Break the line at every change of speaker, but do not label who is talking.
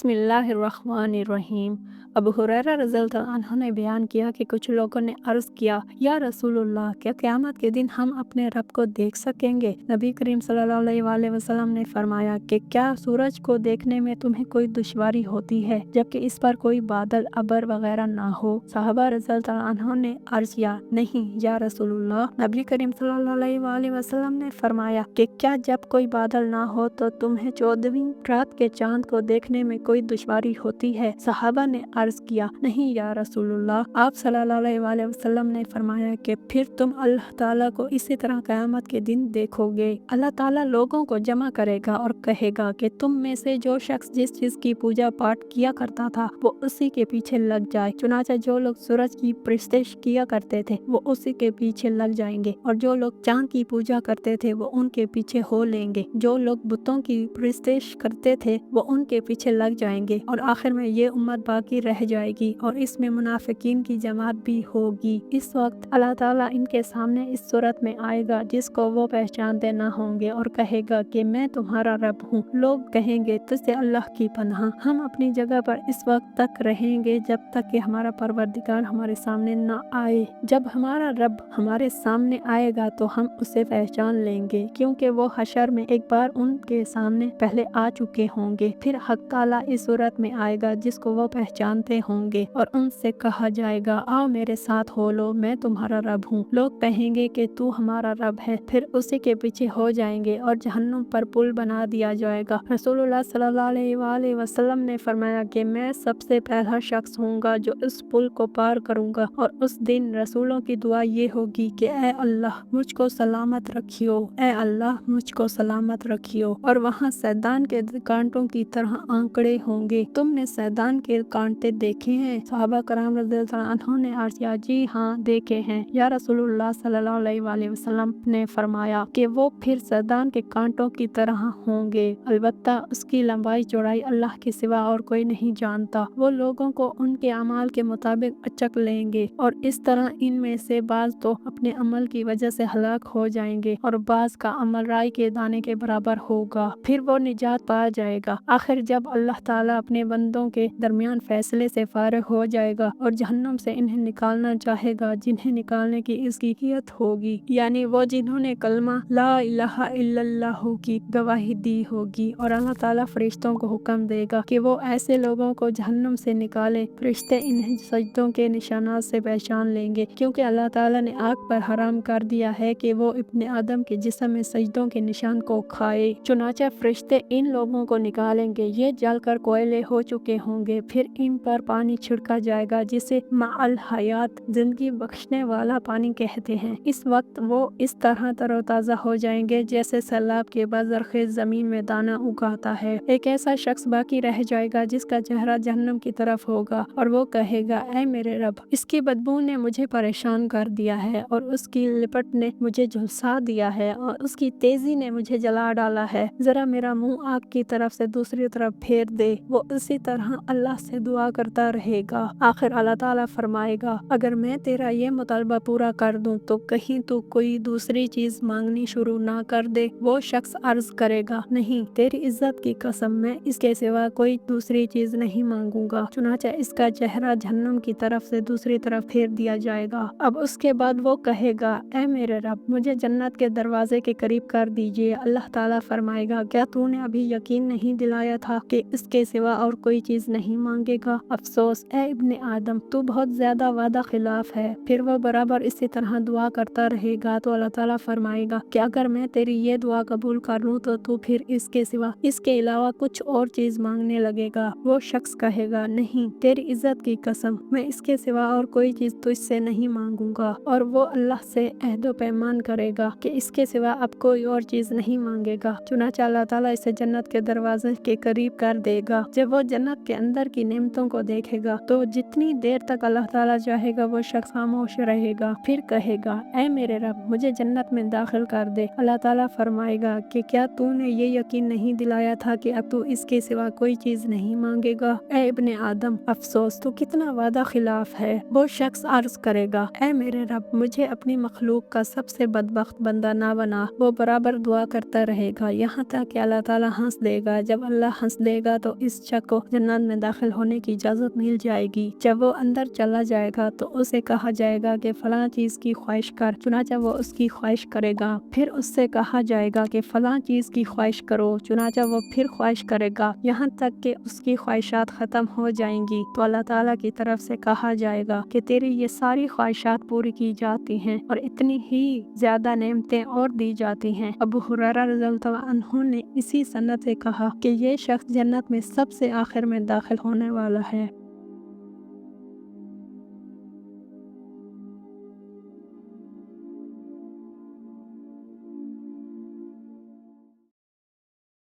बिस्मिल्लाहिर्रहमानिर्रहीम। अबू हुरैरा रज़ियल्लाहु अन्हु ने बयान किया कि कुछ लोगों ने अर्ज़ किया, या रसूलुल्लाह, क्या क़यामत के दिन हम अपने रब को देख सकेंगे? नबी करीम सल्लल्लाहु अलैहि वसल्लम ने फरमाया कि क्या सूरज को देखने में तुम्हें कोई दुश्वारी होती है जबकि इस पर कोई बादल अबर वगैरह ना हो? सहाबा रज़ियल्लाहु अन्हु ने अर्ज़ किया, नहीं या रसूलुल्लाह। नबी करीम सल्लल्लाहु अलैहि वसल्लम ने फरमाया कि क्या जब कोई बादल ना हो तो तुम्हें 14वीं रात के चांद को देखने में कोई दुश्वारी होती है? सहाबा ने अर्ज किया, नहीं या रसूलुल्लाह। आप सल्लल्लाहु अलैहि वसल्लम ने फरमाया कि फिर तुम अल्लाह ताला को इसी तरह क़यामत के दिन देखोगे। अल्लाह ताला लोगों को जमा करेगा और कहेगा कि तुम में से जो शख्स जिस चीज की पूजा पाठ किया करता था वो उसी के पीछे लग जाए। चुनाचा जो लोग सूरज की प्रस्तिश किया करते थे वो उसी के पीछे लग जाएंगे और जो लोग चांद की पूजा करते थे वो उनके पीछे हो लेंगे। जो लोग बुतों की प्रस्तिश करते थे वो उनके पीछे लग जाएंगे और आखिर में ये उम्मत बाकी रह जाएगी और इसमें मुनाफिकीन की जमात भी होगी। इस वक्त अल्लाह ताला इनके सामने इस सूरत में आएगा जिसको वो पहचानते न होंगे और कहेगा कि मैं तुम्हारा रब हूँ। लोग कहेंगे, तुझसे अल्लाह की पनाह, हम अपनी जगह पर इस वक्त तक रहेंगे जब तक कि हमारा परवरदिगार हमारे सामने न आए। जब हमारा रब हमारे सामने आएगा तो हम उसे पहचान लेंगे क्योंकि वो हशर में एक बार उनके सामने पहले आ चुके होंगे। फिर हक ताला इस सूरत में आएगा जिसको वो पहचानते होंगे और उनसे कहा जाएगा, आओ मेरे साथ हो लो, मैं तुम्हारा रब हूँ। लोग कहेंगे कि तू हमारा रब है। फिर उसी के पीछे हो जाएंगे और जहन्नुम पर पुल बना दिया जाएगा। रसूलुल्लाह सल्लल्लाहु अलैहि वसल्लम ने फरमाया कि मैं सबसे पहला शख्स हूँगा जो इस पुल को पार करूँगा और उस दिन रसूलों की दुआ ये होगी कि ए अल्लाह मुझको सलामत रखियो, ए अल्लाह मुझको सलामत रखियो। और वहाँ सैतान के कांटों की तरह आंकड़े होंगे। तुमने सैतान के कांटे देखे हैं? सहाबा कराम रज़ियल्लाहु अन्हुम ने अर्ज़ किया, जी हाँ देखे हैं या रसूलुल्लाह सल्लल्लाहु अलैहि वसल्लम ने फरमाया कि वो फिर सैतान के कांटों की तरह होंगे, अलबत्ता उसकी लंबाई चौड़ाई अल्लाह के सिवा और कोई नहीं जानता। वो लोगों को उनके अमाल के मुताबिक अचक लेंगे और इस तरह इनमें से बाज तो अपने अमल की वजह से हलाक हो जाएंगे और बाज का अमल राई के दाने के बराबर होगा। फिर वो निजात पा जाएगा। आखिर जब अल्लाह ताला अपने बंदों के दरमियान फैसले से फारिग हो जाएगा और जहन्नुम से इन्हें निकालना चाहेगा, जिन्हें निकालने की इसकी हियत होगी, यानी वो जिन्होंने कलमा ला इलाहा इल्लल्लाह की गवाही दी होगी। और अल्लाह ताला फरिश्तों को हुक्म देगा कि वो ऐसे लोगों को जहन्नुम से निकाले। फरिश्ते इन्हें सजदों के निशानात से पहचान लेंगे क्योंकि अल्लाह ताला ने आग पर हराम कर दिया है कि वो इब्ने आदम के जिस्म में सजदों के निशान को खाए। चुनाचे फरिश्ते इन लोगों को निकालेंगे, ये जलकर कोयले हो चुके होंगे। फिर इन पर पानी छिड़का जाएगा जिसे माअल हयात, जिंदगी बख्शने वाला पानी कहते हैं। इस वक्त वो इस तरह तरोताज़ा हो जाएंगे जैसे सैलाब के बाद ज़रख़ेज़ ज़मीन में दाना उगाता है। एक ऐसा शख्स बाकी रह जाएगा जिसका चेहरा जहन्नम की तरफ होगा और वो कहेगा, ऐ मेरे रब, इसकी बदबू ने मुझे परेशान कर दिया है और उसकी लिपट ने मुझे झुलसा दिया है और उसकी तेजी ने मुझे जला डाला है। जरा मेरा मुंह आग की तरफ से दूसरी तरफ फेर दे। वो इसी तरह अल्लाह से दुआ करता रहेगा। आखिर अल्लाह ताला फरमाएगा, अगर मैं तेरा ये मुतालबा पूरा कर दूं तो कहीं तू कोई दूसरी चीज मांगनी शुरू ना कर दे। वो शख्स अर्ज करेगा, नहीं, तेरी इज्जत की कसम, मैं इसके सिवा कोई दूसरी चीज नहीं मांगूंगा। चुनाचा इसका चेहरा जहन्नुम की तरफ से दूसरी तरफ फेर दिया जाएगा। अब उसके बाद वो कहेगा, ऐ मेरे रब, मुझे जन्नत के दरवाजे के करीब कर दीजिए। अल्लाह ताला फरमाएगा, क्या तूने अभी यकीन नहीं दिलाया था कि इसके सिवा और कोई चीज नहीं मांगेगा? अफसोस ए इब्ने आदम, तू बहुत ज्यादा वादा खिलाफ है। फिर वो बराबर इसी तरह दुआ करता रहेगा तो अल्लाह ताला फरमाएगा कि अगर मैं तेरी ये दुआ कबूल कर लूँ तो तू फिर इसके सिवा, इसके अलावा कुछ और चीज मांगने लगेगा। वो शख्स कहेगा, नहीं, तेरी इज्जत की कसम, मैं इसके सिवा और कोई चीज तुझसे नहीं मांगूंगा। और वो अल्लाह से अहदो पैमान करेगा कि इसके सिवा अब कोई और चीज नहीं मांगेगा। चुनाचा अल्लाह ताला इसे जन्नत के दरवाजे के करीब कर देगा। जब वो जन्नत के अंदर की नेमतों को देखेगा तो जितनी देर तक अल्लाह ताला चाहेगा वो शख्स खामोश रहेगा। फिर कहेगा, ऐ मेरे रब, मुझे जन्नत में दाखिल कर दे। अल्लाह ताला फरमाएगा कि क्या तूने ये यकीन नहीं दिलाया था कि अब तू इसके सिवा कोई चीज नहीं मांगेगा? ऐ इब्ने आदम, अफसोस, तू कितना वादा खिलाफ है। वो शख्स अर्ज करेगा, ऐ मेरे रब, मुझे अपनी मखलूक का सबसे बदबख्त बंदा ना बना। वो बराबर दुआ करता रहेगा यहाँ तक कि अल्लाह ताला हंस देगा। जब अल्लाह हंस देगा तो تو اس شخص کو جنت میں داخل ہونے کی اجازت مل جائے گی۔ جب وہ اندر چلا جائے گا تو اسے کہا جائے گا کہ فلاں چیز کی خواہش کر، چنانچہ وہ اس کی خواہش کرے گا۔ پھر اس سے کہا جائے گا کہ فلاں چیز کی خواہش کرو، چنانچہ وہ پھر خواہش کرے گا، یہاں تک کہ اس کی خواہشات ختم ہو جائیں گی تو اللہ تعالیٰ کی طرف سے کہا جائے گا کہ تیری یہ ساری خواہشات پوری کی جاتی ہیں اور اتنی ہی زیادہ نعمتیں اور دی جاتی ہیں۔ ابو ہریرہ رضی اللہ عنہ نے اسی سند سے کہا کہ یہ شخص جنت میں سب سے آخر میں داخل ہونے والا ہے۔